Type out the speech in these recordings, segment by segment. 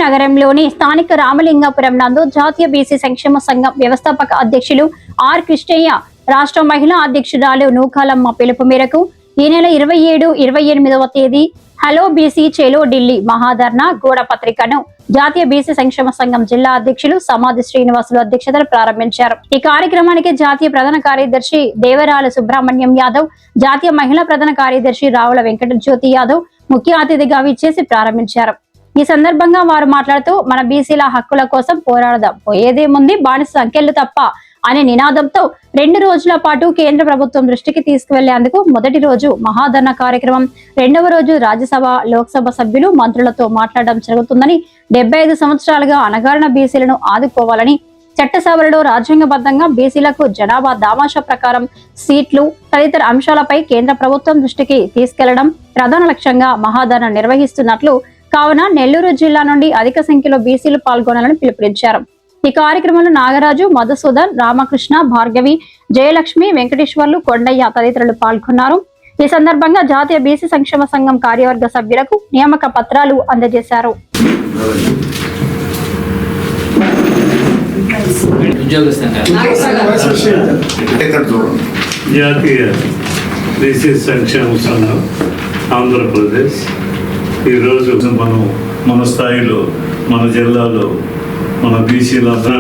నగరంలోని స్థానిక రామలింగాపురం నందు జాతీయ బీసీ సంక్షేమ సంఘం వ్యవస్థాపక అధ్యక్షులు ఆర్ కృష్ణయ్య, రాష్ట్ర మహిళా అధ్యక్షురాలు నూకాలమ్మ పిలుపు మేరకు ఈ నెల 27, 28వ తేదీ హలో బీసీ చెలో ఢిల్లీ మహాధర్నా గోడ పత్రికను జాతీయ బీసీ సంక్షేమ సంఘం జిల్లా అధ్యక్షులు సమాధి శ్రీనివాసులు అధ్యక్షతన ప్రారంభించారు. ఈ కార్యక్రమానికి జాతీయ ప్రధాన కార్యదర్శి దేవరాల సుబ్రహ్మణ్యం యాదవ్, జాతీయ మహిళా ప్రధాన కార్యదర్శి రావుల వెంకట జ్యోతి యాదవ్ ముఖ్య అతిథిగా విచ్చేసి ప్రారంభించారు. ఈ సందర్భంగా వారు మాట్లాడుతూ మన బీసీల హక్కుల కోసం పోరాడదాం, పోయేదేముంది బానిస సంఖ్యలు తప్ప అనే నినాదంతో 2 రోజుల పాటు కేంద్ర ప్రభుత్వం దృష్టికి తీసుకువెళ్లేందుకు మొదటి రోజు మహాధర్నా కార్యక్రమం, 2వ రోజు రాజ్యసభ, లోక్సభ సభ్యులు, మంత్రులతో మాట్లాడడం జరుగుతుందని, 75 సంవత్సరాలుగా అణగారిన బీసీలను ఆదుకోవాలని, చట్టసభలలో రాజ్యాంగబద్ధంగా బీసీలకు జనాభా దామాషా ప్రకారం సీట్లు తదితర అంశాలపై కేంద్ర ప్రభుత్వం దృష్టికి తీసుకెళ్లడం ప్రధాన లక్ష్యంగా మహాధర్నా నిర్వహిస్తున్నట్లు కావున నెల్లూరు జిల్లా నుండి అధిక సంఖ్యలో బీసీలు పాల్గొనాలని పిలుపునిచ్చారు. ఈ కార్యక్రమంలో నాగరాజు, మధుసూదన్, రామకృష్ణ, భార్గవి, జయలక్ష్మి, వెంకటేశ్వర్లు, కొండయ్య తదితరులు పాల్గొన్నారు. ఈ సందర్భంగా జాతీయ బీసీ సంక్షేమ సంఘం కార్యవర్గ సభ్యులకు నియామక పత్రాలు అందజేశారు. జాతీయ బీసీ సంక్షేమ సంఘం ఆంధ్రప్రదేశ్ ఈరోజు మన స్థాయిలో, మన జిల్లాలో మన బీసీలందరూ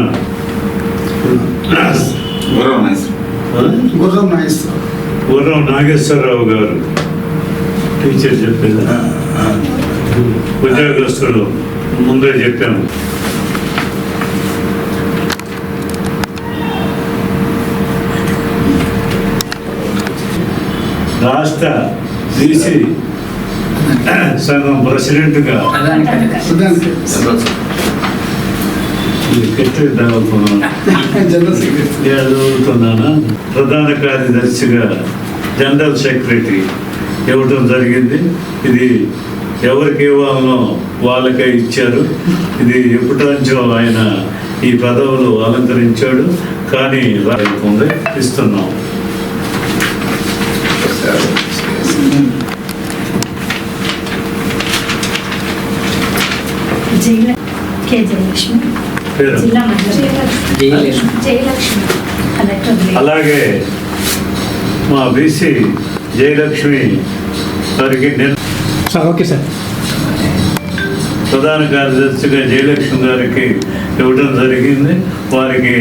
గుర్రం నాగేశ్వరరావు గారు టీచర్ చెప్పేది ఉద్యోగస్తులు ముందే చెప్పాము. రాష్ట్ర బీసీ సంఘం ప్రెసిడెంట్గా చదువుతున్నాను. ప్రధాన కార్యదర్శిగా జనరల్ సెక్రటరీ ఇవ్వడం జరిగింది. ఇది ఎవరికి ఇవ్వాలనో వాళ్ళకే ఇచ్చారు. ఇది ఎప్పటించో ఆయన ఈ పదవులు అలంకరించాడు, కానీ రాకుండా ఇస్తున్నాం. అలాగే మా బీసీ జయలక్ష్మి గారికి ప్రధాన కార్యదర్శిగా జయలక్ష్మి గారికి ఇవ్వడం జరిగింది. వారికి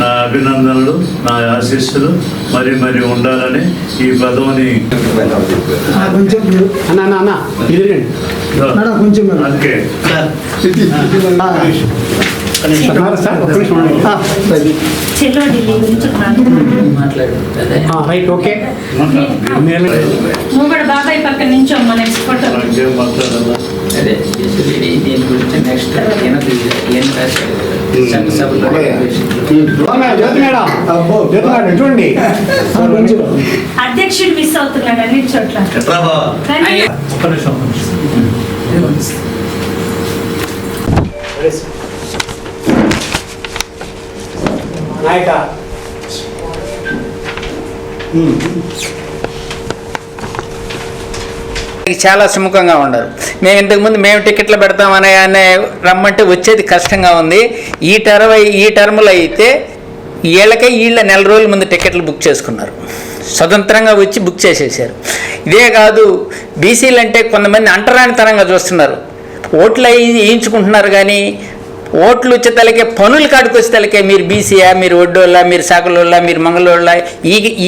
నా అభినందనలు, నా ఆశీస్సులు మరి ఉండాలని ఈ పదవిని ఓకే బాబాయ్ పక్క నుంచి అదే దీని గురించి నెక్స్ట్ అధ్యక్షుడు మిస్ అవుతున్నాడు అన్ని చోట్ల. చాలా సుముఖంగా ఉన్నారు. మేము ఇంతకుముందు టికెట్లు పెడతామని రమ్మంటే వచ్చేది కష్టంగా ఉంది. ఈ టర్ములో అయితే వీళ్ళ నెల రోజుల ముందు టికెట్లు బుక్ చేసుకున్నారు, స్వతంత్రంగా వచ్చి బుక్ చేసేసారు. ఇదే కాదు, బీసీలు అంటే కొంతమంది అంటరానితనంగా చూస్తున్నారు. ఓట్లు వేయించుకుంటున్నారు, కానీ ఓట్లు వచ్చేతలకే పనులు కాడికి వచ్చేతలకే మీరు బీసీయా, మీరు ఒడ్డోళ్ళ, మీరు సాకులోళ్ళ, మీరు మంగళోళ్ళ,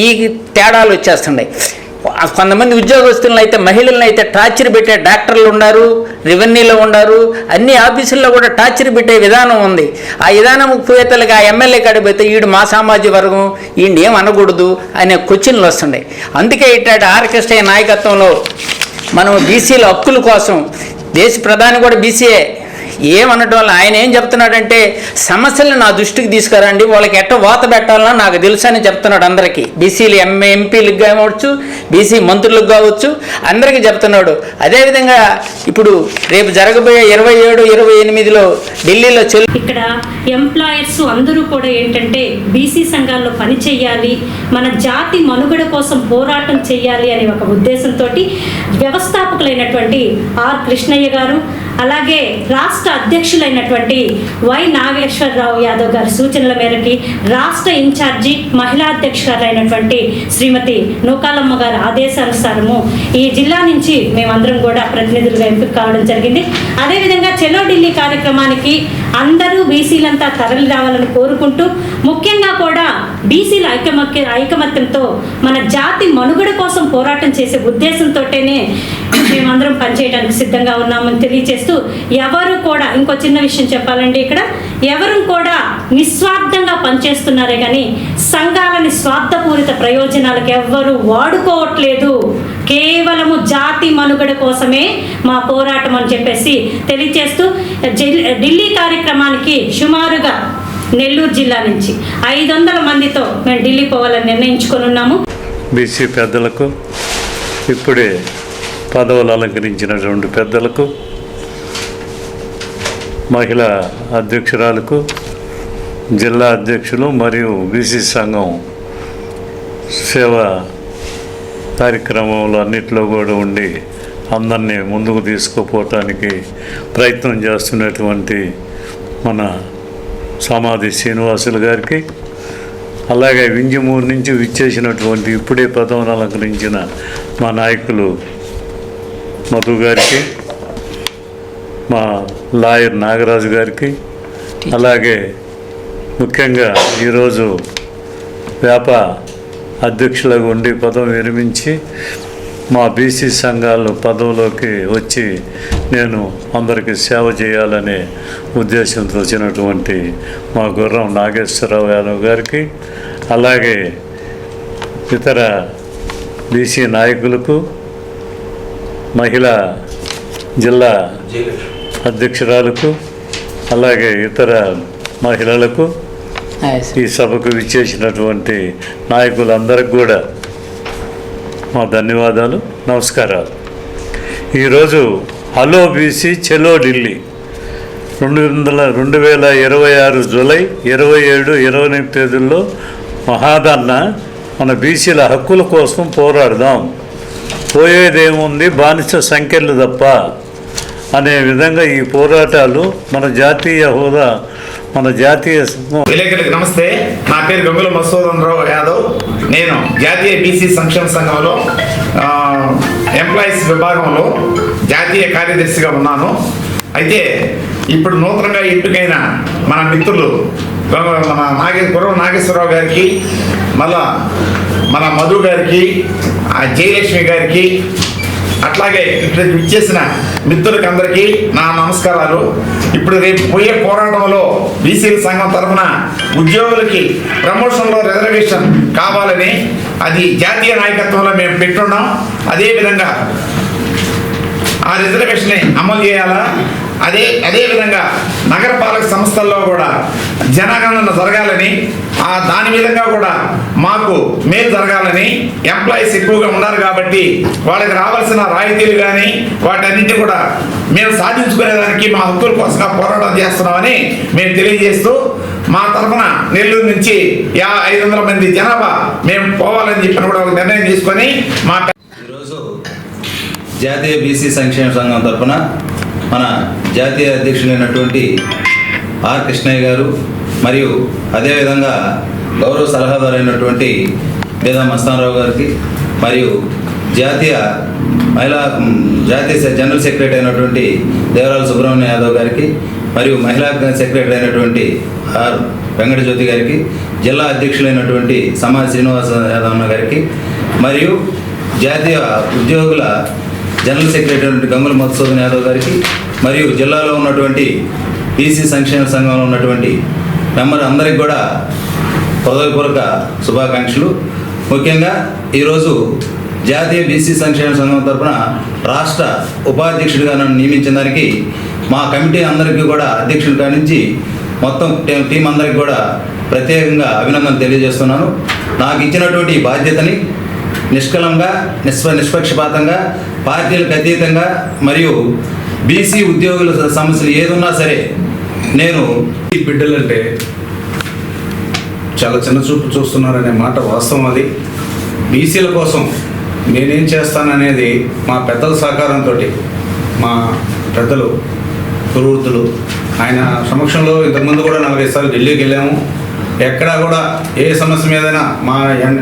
ఈ తేడాలు వచ్చేస్తున్నాయి. కొంతమంది ఉద్యోగస్తులను అయితే, మహిళలను అయితే టార్చర్ పెట్టే డాక్టర్లు ఉన్నారు, రెవెన్యూలో ఉన్నారు, అన్ని ఆఫీసుల్లో కూడా టార్చర్ పెట్టే విధానం ఉంది. ఆ విధానం పోయేతలకి ఆ ఎమ్మెల్యే కాడికి పోతే ఈడు మా సామాజిక వర్గం, ఈయన ఏం అనకూడదు అనే క్వశ్చన్లు వస్తున్నాయి. అందుకే ఇట్లాంటి ఆర్కెస్ట్రా నాయకత్వంలో మనం బీసీల హక్కుల కోసం, దేశ ప్రధాని కూడా బీసీఏ, ఏమనటం వల్ల ఆయన ఏం చెప్తున్నాడంటే సమస్యలను నా దృష్టికి తీసుకురండి, వాళ్ళకి ఎట్ట వాత పెట్టాలన్నా నాకు తెలుసు అని చెప్తున్నాడు అందరికీ. బీసీలు ఎంపీలకు కావచ్చు, బీసీ మంత్రులకు కావచ్చు, అందరికీ చెప్తున్నాడు. అదేవిధంగా ఇప్పుడు రేపు జరగబోయే 27, 28లో ఢిల్లీలో ఇక్కడ ఎంప్లాయర్స్ అందరూ కూడా ఏంటంటే బీసీ సంఘాల్లో పని చేయాలి, మన జాతి మనుగడ కోసం పోరాటం చేయాలి అనే ఒక ఉద్దేశంతో వ్యవస్థాపకులైనటువంటి ఆర్ కృష్ణయ్య గారు, అలాగే రాష్ట్ర అధ్యక్షులైనటువంటి వై నాగేశ్వరరావు యాదవ్ గారి సూచనల మేరకి రాష్ట్ర ఇన్ఛార్జి మహిళా అధ్యక్షురాలైనటువంటి శ్రీమతి నూకాలమ్మ గారి ఆదేశానుసారము ఈ జిల్లా నుంచి మేమందరం కూడా ప్రతినిధులుగా ఎంపిక కావడం జరిగింది. అదేవిధంగా చలో ఢిల్లీ కార్యక్రమానికి అందరూ బీసీలంతా తరలి రావాలని కోరుకుంటూ, ముఖ్యంగా కూడా బీసీల ఐకమత్యంతో మన జాతి మనుగడ కోసం పోరాటం చేసే ఉద్దేశంతోనే మేమందరం పనిచేయడానికి సిద్ధంగా ఉన్నామని తెలియజేస్తూ, ఎవరు కూడా ఇంకో చిన్న విషయం చెప్పాలండి, ఇక్కడ ఎవరు కూడా నిస్వార్థంగా పనిచేస్తున్నారే కానీ సంఘాలని స్వార్థపూరిత ప్రయోజనాలకు ఎవ్వరూ వాడుకోవట్లేదు. కేవలము జాతి మనుగడ కోసమే మా పోరాటం అని చెప్పేసి తెలియజేస్తూ, ఢిల్లీ కార్యక్రమానికి సుమారుగా నెల్లూరు జిల్లా నుంచి 500 మందితో మేము ఢిల్లీ పోవాలని నిర్ణయించుకొని ఉన్నాము. బీసీ పెద్దలకు, ఇప్పుడే పదవులు అలంకరించినటువంటి పెద్దలకు, మహిళా అధ్యక్షురాలకు, జిల్లా అధ్యక్షులు మరియు బీసీ సంఘం సేవా కార్యక్రమంలో అన్నింటిలో కూడా ఉండి అందరినీ ముందుకు తీసుకుపోవటానికి ప్రయత్నం చేస్తున్నటువంటి మన సమాధి శ్రీనివాసులు గారికి, అలాగే వింజమూరు నుంచి విచ్చేసినటువంటి ఇప్పుడే పదవిని అలంకరించిన మా నాయకులు మధు గారికి, మా లాయర్ నాగరాజు గారికి, అలాగే ముఖ్యంగా ఈరోజు అధ్యక్షులుగా ఉండి పదవి విరమించి మా బీసీ సంఘాలు పదవిలోకి వచ్చి నేను అందరికీ సేవ చేయాలనే ఉద్దేశంతో వచ్చినటువంటి మా గుర్రం నాగేశ్వరరావు యాదవ్ గారికి, అలాగే ఇతర బీసీ నాయకులకు, మహిళా జిల్లా అధ్యక్షురాలకు, అలాగే ఇతర మహిళలకు, ఈ సభకు విచ్చేసినటువంటి నాయకులందరికీ కూడా మా ధన్యవాదాలు, నమస్కారాలు. ఈరోజు హలో బీసీ చలో ఢిల్లీ 2026 జూలై 27, 28 తేదీల్లో మహాధర్న మన బీసీల హక్కుల కోసం పోరాడదాం, పోయేదేముంది బానిస సంఖ్యలు తప్ప అనే విధంగా ఈ పోరాటాలు మన జాతీయ హోదా, మన జాతీయ విలేకరులకు నమస్తే. నా పేరు గంగుల మసూదన్ రావు యాదవ్. నేను జాతీయ బీసీ సంక్షేమ సంఘంలో ఎంప్లాయీస్ విభాగంలో జాతీయ కార్యదర్శిగా ఉన్నాను. అయితే ఇప్పుడు నూతనంగా ఎంపికైన మన మిత్రులు మన గుర్రం నాగేశ్వరరావు గారికి, మళ్ళా మన మధు గారికి, జయలక్ష్మి గారికి, అట్లాగే ఇక్కడ ఇచ్చేసిన మిత్రులకి అందరికీ నా నమస్కారాలు. ఇప్పుడు రేపు పోయే పోరాటంలో బీసీల సంఘం తరఫున ఉద్యోగులకి ప్రమోషన్లో రిజర్వేషన్ కావాలని అది జాతీయ నాయకత్వంలో మేము పెట్టున్నాం. అదేవిధంగా ఆ రిజర్వేషన్ని అమలు చేయాలా. అదేవిధంగా నగరపాలక సంస్థల్లో కూడా జనగణన జరగాలని, దాని విధంగా కూడా మాకు మేలు జరగాలని, ఎంప్లాయీస్ ఎక్కువగా ఉన్నారు కాబట్టి వాళ్ళకి రావాల్సిన రాయితీలు కానీ వాటన్నింటి కూడా మేము సాధించుకునేదానికి మా హక్కుల కోసంగా పోరాటం చేస్తున్నామని మేము తెలియజేస్తూ, మా తరఫున నెల్లూరు నుంచి 500 మంది జనాభా మేము పోవాలని చెప్పిన కూడా ఒక నిర్ణయం తీసుకొని మా ఈరోజు జాతీయ బీసీ సంక్షేమ సంఘం తరఫున మన జాతీయ అధ్యక్షులైనటువంటి ఆర్ కృష్ణయ్య గారు మరియు అదేవిధంగా గౌరవ సలహాదారైనటువంటి వేదా మస్తానరావు గారికి మరియు జాతీయ జనరల్ సెక్రటరీ అయినటువంటి దేవరాల సుబ్రహ్మణ్య యాదవ్ గారికి మరియు మహిళా సెక్రటరీ అయినటువంటి ఆర్ వెంకటజ్యోతి గారికి, జిల్లా అధ్యక్షులైనటువంటి సమాజ్ శ్రీనివాస యాదవ్ గారికి మరియు జాతీయ ఉద్యోగుల జనరల్ సెక్రటరీ అయినటువంటి గంగుల మధుసూదన్ యాదవ్ గారికి మరియు జిల్లాలో ఉన్నటువంటి బీసీ సంక్షేమ సంఘంలో ఉన్నటువంటి మెంబర్ అందరికి కూడా హృదయపూర్వక శుభాకాంక్షలు. ముఖ్యంగా ఈరోజు జాతీయ బీసీ సంక్షేమ సంఘం తరఫున రాష్ట్ర ఉపాధ్యక్షుడిగా నన్ను నియమించిన దానికి మా కమిటీ అందరికీ కూడా అధ్యక్షుడి కాడి నుంచి మొత్తం టీం అందరికీ కూడా ప్రత్యేకంగా అభినందన తెలియజేస్తున్నాను. నాకు ఇచ్చినటువంటి ఈ బాధ్యతని నిష్కలంగా నిష్పక్షపాతంగా పార్టీలకు అతీతంగా మరియు బీసీ ఉద్యోగుల సమస్యలు ఏదున్నా సరే నేను ఈ బిడ్డలంటే చాలా చిన్న చూపు చూస్తున్నారనే మాట వాస్తవం. అది బీసీల కోసం నేనేం చేస్తాననేది మా పెద్దల సహకారంతో, మా పెద్దలు కురువృత్తులు. ఆయన సమక్షంలో ఇంతకుముందు కూడా 4-5 సార్లు ఢిల్లీకి వెళ్ళాము. ఎక్కడా కూడా ఏ సమస్య మీదైనా మా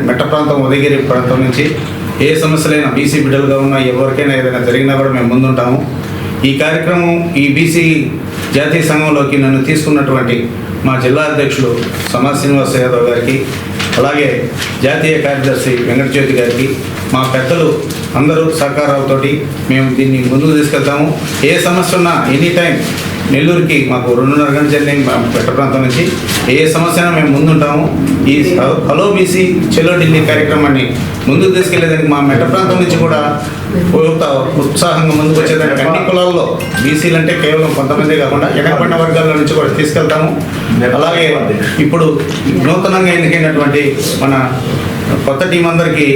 మెట్ట ప్రాంతం ఉదయగిరి ప్రాంతం నుంచి ఏ సమస్యలైనా బీసీ బిడ్డలుగా ఉన్న ఎవరికైనా ఏదైనా జరిగినా కూడా మేము ముందుంటాము. ఈ కార్యక్రమం ఈ బీసీ జాతీయ సంఘంలోకి నన్ను తీసుకున్నటువంటి మా జిల్లా అధ్యక్షులు సమాజ్ శ్రీనివాస్ యాదవ్ గారికి, అలాగే జాతీయ కార్యదర్శి వెంకటజ్యోతి గారికి, మా పెద్దలు అందరూ సహకారాలతోటి మేము దీన్ని ముందుకు తీసుకెళ్తాము. ఏ సమస్య ఉన్నా ఎనీ టైం నెల్లూరుకి మాకు 2.5 గంటల జర్నీ పెట్ట ప్రాంతం నుంచి ఏ సమస్య మేము ముందుంటాము. ఈ హలో బీసీ చెలో ఢిల్లీ కార్యక్రమాన్ని ముందుకు తీసుకెళ్లేదానికి మా మెట్ట ప్రాంతం నుంచి కూడా ఉత్సాహంగా ముందుకు వచ్చేదానికి అన్ని కులాల్లో బీసీలు అంటే కేవలం కొంతమంది కాకుండా వెనకబడిన వర్గాల నుంచి కూడా తీసుకెళ్తాము. అలాగే ఇప్పుడు నూతనంగా ఎన్నికైనటువంటి మన కొత్త టీం అందరికీ